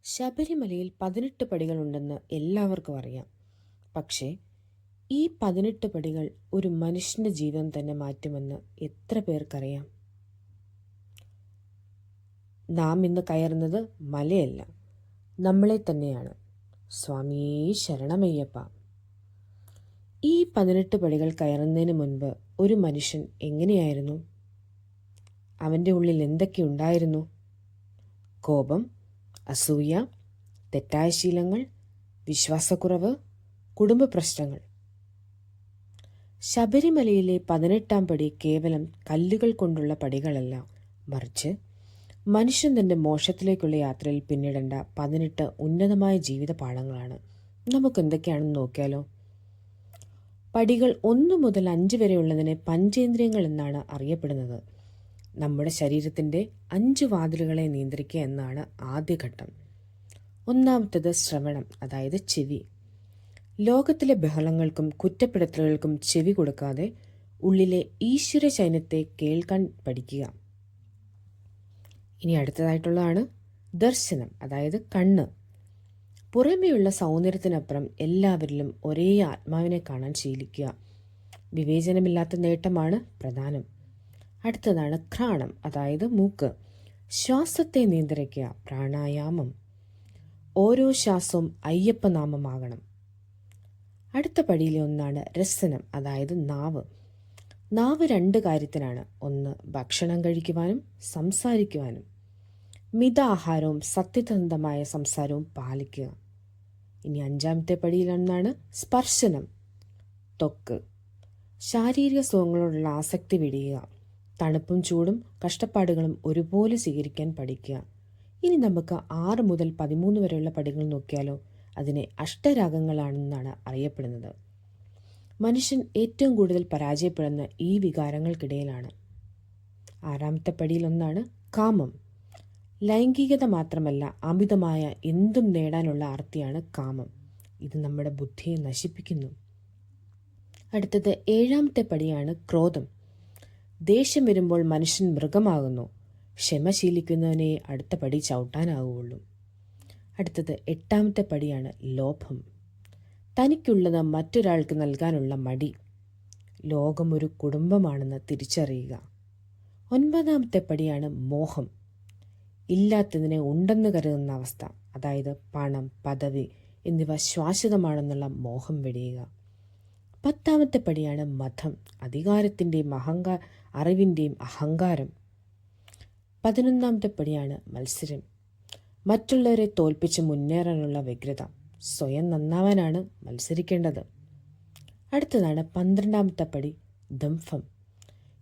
ശബരിമലയിൽ 18 പടികളുണ്ടെന്ന് എല്ലാവർക്കും അറിയാം. പക്ഷേ ഈ 18 പടികൾ ഒരു മനുഷ്യൻ്റെ ജീവിതം തന്നെ മാറ്റുമെന്ന് എത്ര പേർക്കറിയാം? നാം ഇന്ന് കയറുന്നത് മലയല്ല, നമ്മളെ തന്നെയാണ്. സ്വാമിയേ ശരണമയ്യപ്പ. ഈ 18 പടികൾ കയറുന്നതിന് മുൻപ് ഒരു മനുഷ്യൻ എങ്ങനെയായിരുന്നു? അവൻ്റെ ഉള്ളിൽ എന്തൊക്കെ ഉണ്ടായിരുന്നു? കോപം, അസൂയ, തെറ്റായ ശീലങ്ങൾ, വിശ്വാസക്കുറവ്, കുടുംബ പ്രശ്നങ്ങൾ. ശബരിമലയിലെ 18-ാം പടി കേവലം കല്ലുകൾ കൊണ്ടുള്ള പടികളല്ല, മറിച്ച് മനുഷ്യൻ തൻ്റെ മോക്ഷത്തിലേക്കുള്ള യാത്രയിൽ പിന്നിടേണ്ട 18 ഉന്നതമായ ജീവിത പാഠങ്ങളാണ്. നമുക്ക് എന്തൊക്കെയാണെന്ന് നോക്കിയാലോ? പടികൾ 1 മുതൽ 5 വരെയുള്ളതിനെ പഞ്ചേന്ദ്രിയങ്ങൾ എന്നാണ് അറിയപ്പെടുന്നത്. നമ്മുടെ ശരീരത്തിൻ്റെ 5 വാതിലുകളെ നിയന്ത്രിക്കുക എന്നാണ് ആദ്യഘട്ടം. ഒന്നാമത്തേത് ശ്രവണം, അതായത് ചെവി. ലോകത്തിലെ ബഹളങ്ങൾക്കും കുറ്റപ്പെടുത്തലുകൾക്കും ചെവി കൊടുക്കാതെ ഉള്ളിലെ ഈശ്വര ചൈന്യത്തെ കേൾക്കാൻ പഠിക്കുക. ഇനി അടുത്തതായിട്ടുള്ളതാണ് ദർശനം, അതായത് കണ്ണ്. പുറമേയുള്ള സൗന്ദര്യത്തിനപ്പുറം എല്ലാവരിലും ഒരേ ആത്മാവിനെ കാണാൻ ശീലിക്കുക. വിവേചനമില്ലാത്ത നേട്ടമാണ് പ്രധാനം. അടുത്തതാണ് ഘ്രാണം, അതായത് മൂക്ക്. ശ്വാസത്തെ നിയന്ത്രിക്കുക, പ്രാണായാമം. ഓരോ ശ്വാസവും അയ്യപ്പനാമമാകണം. അടുത്ത പടിയിലെ ഒന്നാണ് രസനം, അതായത് നാവ്. നാവ് 2 കാര്യത്തിനാണ്. ഒന്ന്, ഭക്ഷണം കഴിക്കുവാനും സംസാരിക്കുവാനും. മിതാഹാരവും സത്യസന്ധമായ സംസാരവും പാലിക്കുക. ഇനി 5-ാമത്തെ പടിയിലൊന്നാണ് സ്പർശനം, ത്വക്ക്. ശാരീരിക സുഖങ്ങളോടുള്ള ആസക്തി വെടിയുക. തണുപ്പും ചൂടും കഷ്ടപ്പാടുകളും ഒരുപോലെ സ്വീകരിക്കാൻ പഠിക്കുക. ഇനി നമുക്ക് 6 മുതൽ 13 വരെയുള്ള പടികൾ നോക്കിയാലോ? അതിനെ അഷ്ടരാഗങ്ങളാണെന്നാണ് അറിയപ്പെടുന്നത്. മനുഷ്യൻ ഏറ്റവും കൂടുതൽ പരാജയപ്പെടുന്ന ഈ വികാരങ്ങൾക്കിടയിലാണ്. 6-ാമത്തെ പടിയിലൊന്നാണ് കാമം. ലൈംഗികത മാത്രമല്ല, അമിതമായ എന്തും നേടാനുള്ള ആർത്തിയാണ് കാമം. ഇത് നമ്മുടെ ബുദ്ധിയെ നശിപ്പിക്കുന്നു. അടുത്തത് 7-ാമത്തെ പടിയാണ് ക്രോധം. ദേഷ്യം വരുമ്പോൾ മനുഷ്യൻ മൃഗമാകുന്നു. ക്ഷമ ശീലിക്കുന്നവനെ അടുത്ത പടി ചവിട്ടാനാവുകയുള്ളൂ. അടുത്തത് 8-ാമത്തെ പടിയാണ് ലോഭം. തനിക്കുള്ളത് മറ്റൊരാൾക്ക് നൽകാനുള്ള മടി. ലോകം ഒരു കുടുംബമാണെന്ന് തിരിച്ചറിയുക. 9-ാമത്തെ പടിയാണ് മോഹം. ഇല്ലാത്തതിനെ ഉണ്ടെന്ന് കരുതുന്ന അവസ്ഥ, അതായത് പണം, പദവി എന്നിവ ശാശ്വതമാണെന്നുള്ള മോഹം വെടിയുക. 10-ാമത്തെ പടിയാണ് മതം. അധികാരത്തിൻ്റെയും അറിവിൻ്റെയും അഹങ്കാരം. 11-ാമത്തെ പടിയാണ് മത്സരം. മറ്റുള്ളവരെ തോൽപ്പിച്ച് മുന്നേറാനുള്ള വ്യഗ്രത. സ്വയം നന്നാവാനാണ് മത്സരിക്കേണ്ടത്. അടുത്തതാണ് 12-ാമത്തെ പടി ദംഭം.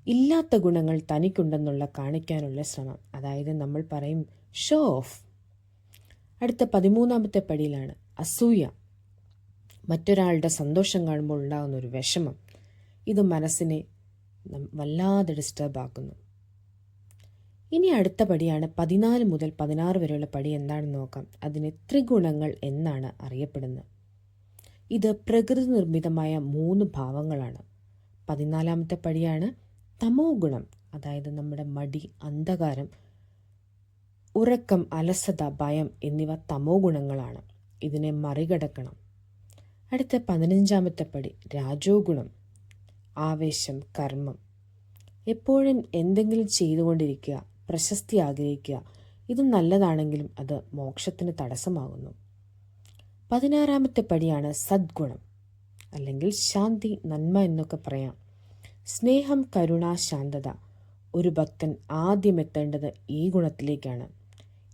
ഇല്ലാത്ത ഗുണങ്ങൾ തനിക്കുണ്ടെന്നുള്ള കാണിക്കാനുള്ള ശ്രമം, അതായത് നമ്മൾ പറയും ഷോ ഓഫ്. അടുത്ത 13-ാമത്തെ പടിയിലാണ് അസൂയ. മറ്റൊരാളുടെ സന്തോഷം കാണുമ്പോൾ ഉണ്ടാകുന്ന ഒരു വിഷമം. ഇത് മനസ്സിനെ വല്ലാതെ ഡിസ്റ്റർബ് ആക്കുന്നു. ഇനി അടുത്ത പടിയാണ് 14 മുതൽ 16 വരെയുള്ള പടി. എന്താണെന്ന് നോക്കാം. അതിനെ ത്രിഗുണങ്ങൾ എന്നാണ് അറിയപ്പെടുന്നത്. ഇത് പ്രകൃതി നിർമ്മിതമായ 3 ഭാവങ്ങളാണ്. 14-ാമത്തെ പടിയാണ് തമോ ഗുണം, അതായത് നമ്മുടെ മടി, അന്ധകാരം, ഉറക്കം, അലസത, ഭയം എന്നിവ തമോ ഗുണങ്ങളാണ്. ഇതിനെ മറികടക്കണം. അടുത്ത 15-ാമത്തെ പടി രാജോ ഗുണം, ആവേശം, കർമ്മം. എപ്പോഴും എന്തെങ്കിലും ചെയ്തുകൊണ്ടിരിക്കുക, പ്രശസ്തി ആഗ്രഹിക്കുക. ഇത് നല്ലതാണെങ്കിലും അത് മോക്ഷത്തിന് തടസ്സമാകുന്നു. 16-ാമത്തെ പടിയാണ് സദ്ഗുണം, അല്ലെങ്കിൽ ശാന്തി, നന്മ എന്നൊക്കെ പറയാം. സ്നേഹം, കരുണ, ശാന്തത. ഒരു ഭക്തൻ ആദ്യം എത്തേണ്ടത് ഈ ഗുണത്തിലേക്കാണ്.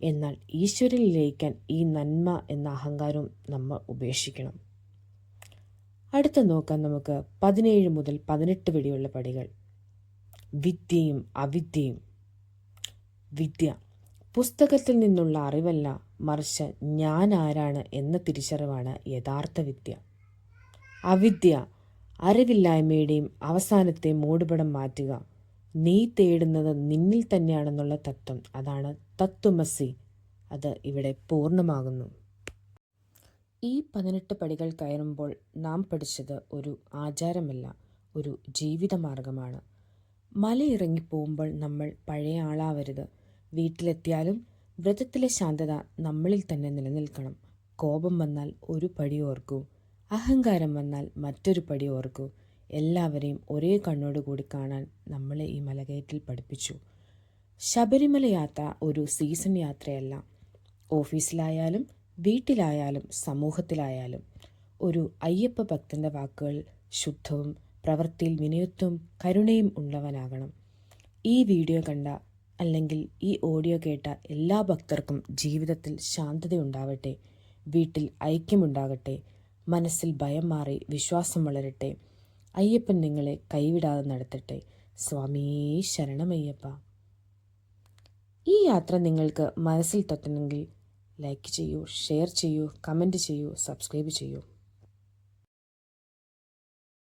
എന്നാൽ ഈശ്വരനിൽ ലയിക്കാൻ ഈ നന്മ എന്ന അഹങ്കാരവും നമ്മൾ ഉപേക്ഷിക്കണം. അടുത്ത നോക്കാം നമുക്ക് 17 മുതൽ 18 വരെയുള്ള പടികൾ. വിദ്യയും അവിദ്യയും. വിദ്യ പുസ്തകത്തിൽ നിന്നുള്ള അറിവല്ല, മറിച്ച് ഞാൻ ആരാണ് എന്ന തിരിച്ചറിവാണ് യഥാർത്ഥ വിദ്യ. അവിദ്യ അറിവില്ലായ്മയുടെയും അവസാനത്തെ മൂടുപടം മാറ്റുക. നീ തേടുന്നത് നിന്നിൽ തന്നെയാണെന്നുള്ള തത്വം, അതാണ് തത്വമസി. അത് ഇവിടെ പൂർണ്ണമാകുന്നു. ഈ 18 പടികൾ കയറുമ്പോൾ നാം പഠിച്ചത് ഒരു ആചാരമല്ല, ഒരു ജീവിതമാർഗമാണ്. മലയിറങ്ങിപ്പോകുമ്പോൾ നമ്മൾ പഴയ ആളാവരുത്. വീട്ടിലെത്തിയാലും വ്രതത്തിലെ ശാന്തത നമ്മളിൽ തന്നെ നിലനിൽക്കണം. കോപം വന്നാൽ ഒരു പടി ഓർക്കൂ, അഹങ്കാരം വന്നാൽ മറ്റൊരു പടി ഓർക്കൂ. എല്ലാവരെയും ഒരേ കണ്ണോടുകൂടി കാണാൻ നമ്മളെ ഈ മലകയറ്റിൽ പഠിപ്പിച്ചു. ശബരിമല യാത്ര ഒരു സീസൺ യാത്രയല്ല. ഓഫീസിലായാലും വീട്ടിലായാലും സമൂഹത്തിലായാലും ഒരു അയ്യപ്പ ഭക്തൻ്റെ വാക്കുകൾ ശുദ്ധവും പ്രവൃത്തിയിൽ വിനയത്വവും കരുണയും ഉള്ളവനാകണം. ഈ വീഡിയോ കണ്ട അല്ലെങ്കിൽ ഈ ഓഡിയോ കേട്ട എല്ലാ ഭക്തർക്കും ജീവിതത്തിൽ ശാന്തതയുണ്ടാവട്ടെ, വീട്ടിൽ ഐക്യമുണ്ടാകട്ടെ, മനസ്സിൽ ഭയം മാറി വിശ്വാസം വളരട്ടെ. അയ്യപ്പൻ നിങ്ങളെ കൈവിടാതെ നടത്തട്ടെ. സ്വാമിയേ ശരണമയ്യപ്പ. ഈ യാത്ര നിങ്ങൾക്ക് മനസ്സിൽ തട്ടണമെങ്കിൽ ലൈക്ക് ചെയ്യൂ, ഷെയർ ചെയ്യൂ, കമൻറ്റ് ചെയ്യൂ, സബ്സ്ക്രൈബ് ചെയ്യൂ.